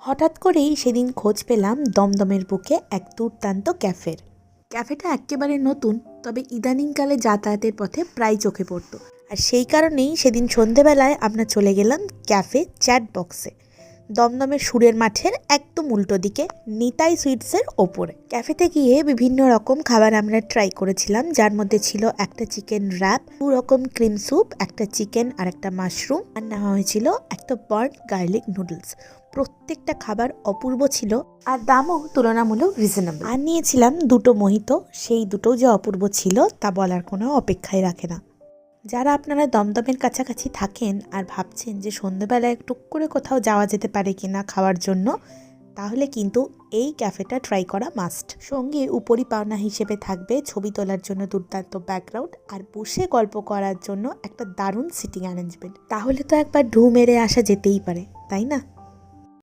হঠাৎ করেই সেদিন খোঁজ পেলাম দমদমের বুকে এক দুর্দান্ত ক্যাফেটা একেবারে নতুন, তবে ইদানিংকালে যাতায়াতের পথে প্রায় চোখে পড়তো। আর সেই কারণেই সেদিন সন্ধেবেলায় আমরা চলে গেলাম ক্যাফে চ্যাট বক্সে, দমদমের সুরের মাঠের একদম উল্টো দিকে, নিতাই সুইটসের ওপরে। ক্যাফেতে গিয়ে বিভিন্ন রকম খাবার আমরা ট্রাই করেছিলাম, যার মধ্যে ছিল একটা চিকেন র্যাপ, 2 রকম ক্রিম স্যুপ, একটা চিকেন আর একটা মাশরুম, আর নেওয়া হয়েছিল একটা বার্ন গার্লিক নুডলস। প্রত্যেকটা খাবার অপূর্ব ছিল আর দামও তুলনামূলক রিজনেবল। আর নিয়েছিলাম 2টো মোহিতো, সেই দুটো যে অপূর্ব ছিল তা বলার কোনো অপেক্ষাই রাখে না। যারা আপনারা দমদমের কাছাকাছি থাকেন আর ভাবছেন যে সন্ধ্যেবেলায় টুক করে কোথাও যাওয়া যেতে পারে কিনা খাওয়ার জন্য, তাহলে কিন্তু এই ক্যাফেটা ট্রাই করা মাস্ট। সঙ্গে উপরি পাওনা হিসেবে থাকবে ছবি তোলার জন্য দুর্দান্ত ব্যাকগ্রাউন্ড আর বসে গল্প করার জন্য একটা দারুণ সিটিং অ্যারেঞ্জমেন্ট। তাহলে তো একবার ঢু মেরে আসা যেতেই পারে, তাই না?